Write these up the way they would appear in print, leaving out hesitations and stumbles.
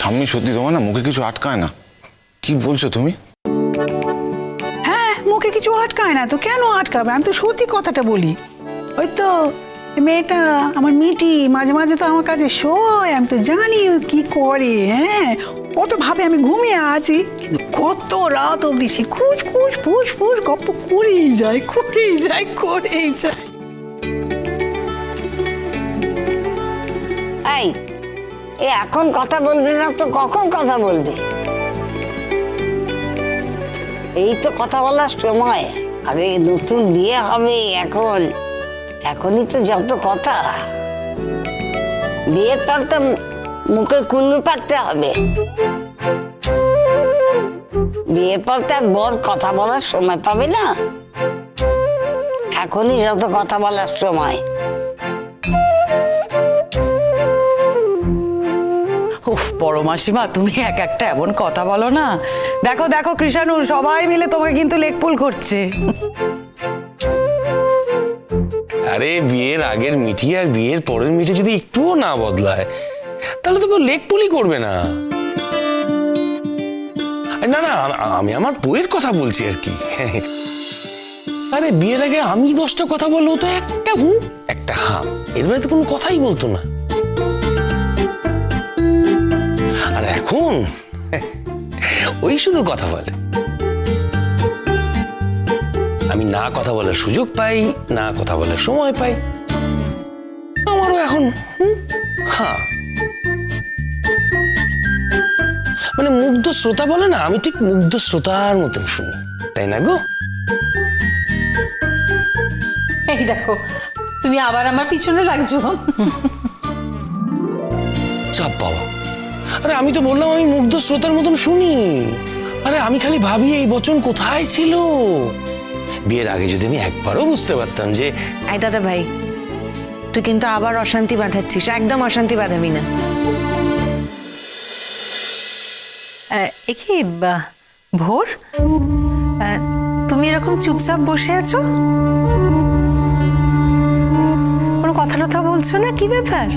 ঠাম্মি সত্যি তোমার না মুখে কিছু আটকায় না। কি বলছো তুমি? হ্যাঁ, মুখে কিছু আটকায় না তো কেন আটকাবে? আমি তো সত্যি কথাটা বলি। ওই তো মেয়েটা আমার মিটি মাঝে মাঝে তো আমার কাছে শোয়, আমি তো জানি ও কি করে। হ্যাঁ, ও তো ভাবে আমি ঘুমিয়ে আছি, কিন্তু কত রাত অবধি সে খুশ খুশ ফুস ফুস গপ্প করেই যায়। এই এখন কথা বলবি না তো কখন কথা বলবি? এই তো কথা বলার সময়। আরে নতুন বিয়ে হবে, এখনই তো যত কথা। বিয়ের পর তো মুখে কুল্লু পাকতে হবে। বিয়ের পর তো আর বর কথা বলার সময় পাবে না। এখনই যত কথা বলার সময়। উফ, বড় মাসিমা তুমি এক একটা এমন কথা বলো না। দেখো দেখো কৃষাণু, সবাই মিলে তোমাকে কিন্তু লেকপুল করছে। আরে বিয়ের আগের মিঠি আর বিয়ের পরের মিঠি যদি একটুও না বদলায় তাহলে তো কেউ লেগ পুলি করবে না। না না, আমি আমার বইয়ের কথা বলছি আর কি। আরে বিয়ের আগে আমি 10টা কথা বললেও তো একটা হু একটা হা, এর বাইরে তো কোনো কথাই বলতো না। আর এখন ওই শুধু কথা বলে। আমি না কথা বলার সুযোগ পাই, না কথা বলার সময় পাই। আমারও এখন হ্যাঁ, মানে মুগ্ধ শ্রোতা বলে না, আমি ঠিক মুগ্ধ শ্রোতার মতন শুনি, তাই না গো? এই দেখো, তুমি আবার আমার পিছনে লাগছো। চাপ বাবা, আরে আমি তো বললাম আমি মুগ্ধ শ্রোতার মতন শুনি। আরে আমি খালি ভাবি এই বচন কোথায় ছিল। বিয়ের আগে যদি আমি একবারও বুঝতে পারতাম যে আই দাদা ভাই, তুই কিন্তু আবার অশান্তি বাঁধাচ্ছিস। একদম অশান্তি বাঁধাবি না। কি ভোর, তুমি এরকম চুপচাপ বসে আছো, কোনো কথা টথা বলছো না? কি ব্যাপার?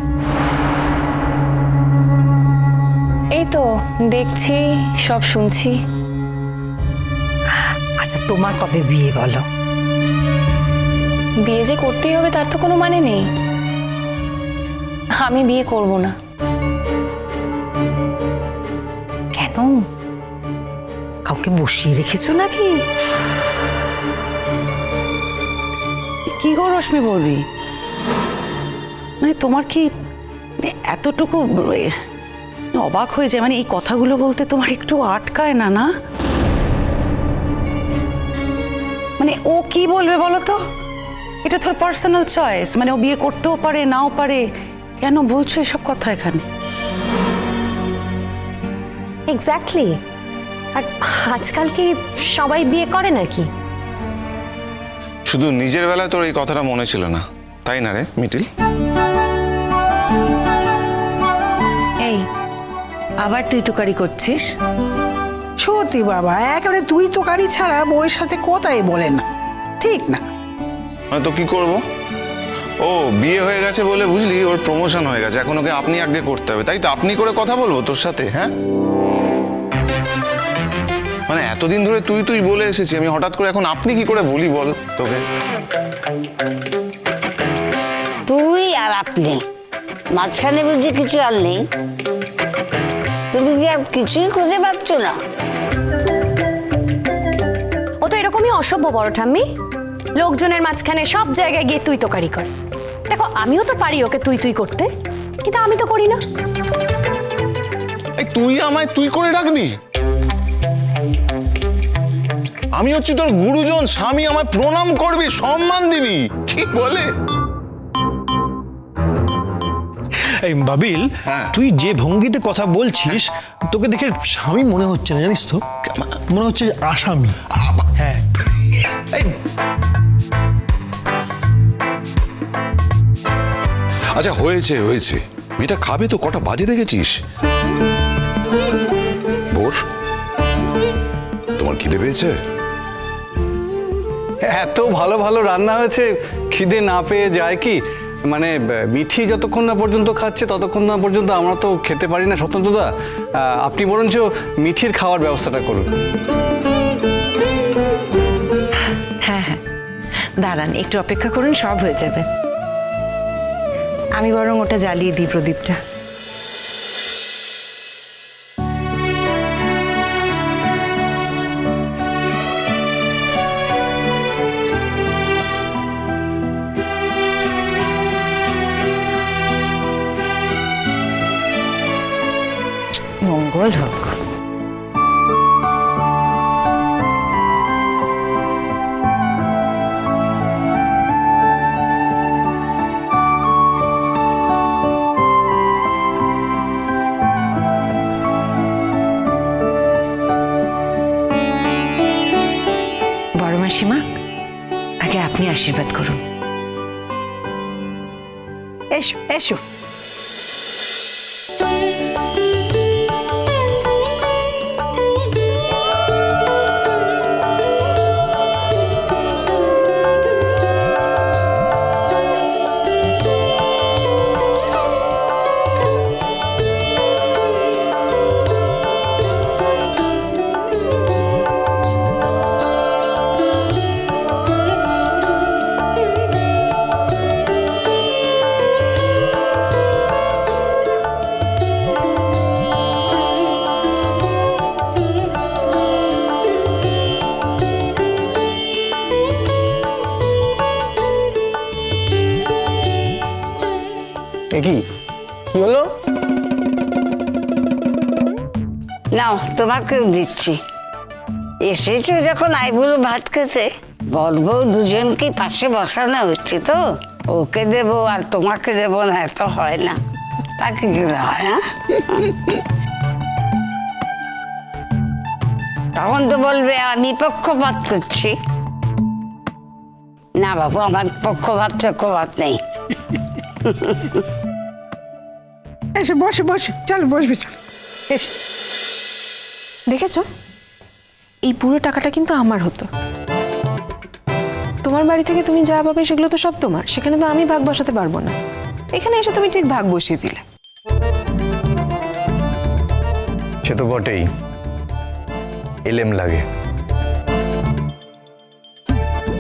এই তো দেখছি, সব শুনছি। আচ্ছা, তোমার কবে বিয়ে বলো? বিয়ে যে করতেই হবে তার তো কোনো মানে নেই। আমি বিয়ে করব না। কেন, কাউকে বসিয়ে রেখেছো নাকি? কি গো রশ্মি বৌদি, মানে তোমার কি মানে এতটুকু অবাক হয়ে যায়? মানে এই কথাগুলো বলতে তোমার একটু আটকায় না? না মানে ও কি বলবে বলো তো? এটা তোর পার্সোনাল চয়েস, মানে ও বিয়ে করতেও পারে নাও পারে। কেন বলছো এসব কথা এখানে? এক্স্যাক্টলি। আর আজকাল কি সবাই বিয়ে করে নাকি? শুধু নিজের বেলায় তোর এই কথাটা মনে ছিল না, তাই না রে মিটিল? এই আবার তুই টুকারি করছিস? সত্যি বাবা, একেবারে তুই তোকারি ছাড়া বউয়ের সাথে কথাই বলে না, ঠিক না? মানে তো কি করব? ও বিয়ে হয়ে গেছে বলে বুঝলি ওর প্রমোশন হয়ে গেছে, এখন ওকে আপনি আগে করতে হবে, তাই তো? আপনি করে কথা বলবো তোর সাথে? হ্যাঁ, মানে এতদিন ধরে তুই তুই বলে এসেছি, আমি হঠাৎ করে এখন আপনি কি করে বলি বল তোকে? তুই আর আপনি মাঝখানে বুঝি কিছু আর নেই? তুমি কি আর কিছুই খুঁজে পাচ্ছ না? ও তো এরকমই অসভ্য বড় ঠাম্মি। লোকজনের মাঝখানে সব জায়গায় গিয়ে তুই তোকারি করে। দেখো, আমিও তো পারি ওকে তুই তুই করতে, কিন্তু আমি তো করি না। এই তুই আমায় তুই করে রাখবি? আমি হচ্ছি তোর গুরুজন, স্বামী, আমায় প্রণাম করবি, সম্মান দিবি, কি বলে? এই বাবিল, তুই যে ভঙ্গিতে কথা বলছিস তোকে দেখে স্বামী মনে হচ্ছে না, জানিস তো? মনে হচ্ছে আসামি। হ্যাঁ, আচ্ছা হয়েছে হয়েছে, মেয়েটা খাবে তো, কটা বাজে দেখেছিস? ভোর, তোমার খিদে পেয়েছে? এত ভালো ভালো রান্না হয়েছে, খিদে না পেয়ে যায় কি? মানে মিঠি যতক্ষণ না পর্যন্ত খাচ্ছে ততক্ষণ না পর্যন্ত আমরা তো খেতে পারি না স্বতন্ত্রদা। আপনি বরঞ্চ মিঠির খাওয়ার ব্যবস্থাটা করুন। হ্যাঁ হ্যাঁ, দাঁড়ান একটু অপেক্ষা করুন, সব হয়ে যাবে। আমি বরং ওটা জ্বালিয়ে দিই, প্রদীপটা। মঙ্গল হোক। বড় মাসিমা, আগে আপনি আশীর্বাদ করুন। এসো এসো। কি কি হলো? নাও তোমাকেও দিচ্ছি। এসেছো যখন আইবুড়ো ভাত খেতে, বলবো দুজনকে পাশে বসানো হচ্ছে তো, ওকে দেবো আর তোমাকে দেবো না, এত হয় না। তাকে কি হয়? হ্যাঁ, তখন তো বলবে আমি পক্ষপাত করছি। না বাবু, আমার পক্ষপাত নেই। এসো বসে বসে, চলো বসবে, চলো এসো। দেখেছো, এই পুরো টাকাটা কিন্তু আমার হতো। তোমার বাড়ি থেকে তুমি যা পাবে সেগুলো তো সব তোমার, সেখানে তো আমি ভাগ বসাতে পারবো না। এখানে এসে তুমি ঠিক ভাগ বসিয়ে দিলে। সে তো বটেই, এলেম লাগে,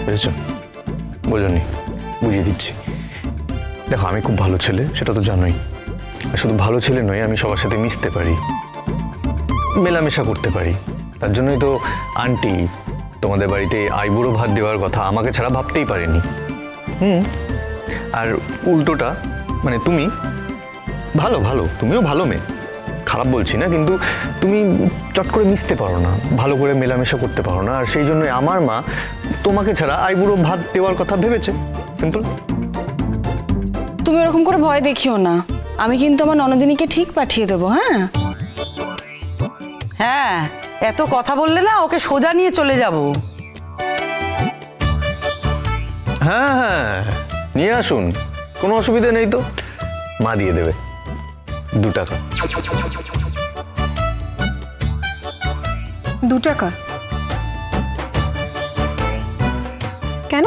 বুঝেছো? বোঝনি, বুঝিয়ে দিচ্ছি। দেখো, আমি খুব ভালো ছেলে, সেটা তো জানোই। শুধু ভালো ছেলে নয়, আমি সবার সাথে মিশতে পারি, মেলামেশা করতে পারি। তার জন্যই তো আন্টি তোমাদের বাড়িতে আইবুড়ো ভাত দেওয়ার কথা আমাকে ছাড়া ভাবতেই পারেনি। আর উল্টোটা, মানে তুমি ভালো, তুমিও ভালো মেয়ে, খারাপ বলছি না, কিন্তু তুমি চট করে মিশতে পারো না, ভালো করে মেলামেশা করতে পারো না। আর সেই জন্যই আমার মা তোমাকে ছাড়া আইবুড়ো ভাত দেওয়ার কথা ভেবেছে। সিম্পল। তুমি ওরকম করে ভয় দেখিও না, আমি কিন্তু আমার ননদিনীকে ঠিক পাঠিয়ে দেবো। হ্যাঁ হ্যাঁ, এত কথা বললে না, ওকে সোজা নিয়ে চলে যাব। হ্যাঁ, নিয়ে আসুন, কোনো অসুবিধা নেই তো। মা দিয়ে দেবে 2 টাকা। 2 টাকা? কেন?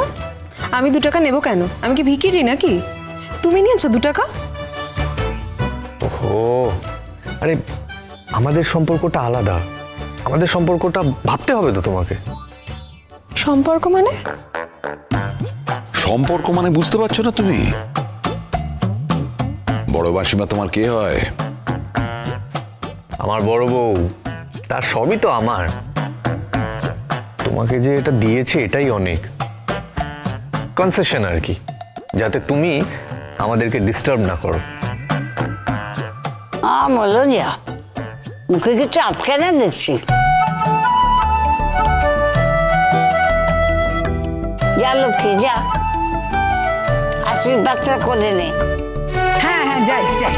আমি 2 টাকা নেব কেন? আমি কি ভিখিরি নাকি? তুমি নিয়েছো 2 টাকা? ওহো, আরে আমাদের সম্পর্কটা আলাদা, আমাদের সম্পর্কটা ভাবতে হবে তো তোমাকে। সম্পর্ক মানে? সম্পর্ক মানে বুঝতে পারছো না তুমি? বড় মাসিমা তোমার কে হয়? আমার বড় বউ, তার সবই তো আমার। তোমাকে যে এটা দিয়েছে এটাই অনেক, কনসেশন আর কি, যাতে তুমি আমাদেরকে ডিস্টার্ব না করো। বলো যা, মুখে কিছু আটকে না দেখছি। যা লক্ষ্মী যা, আশীর্বাদটা করে নে। হ্যাঁ হ্যাঁ, যাই যাই।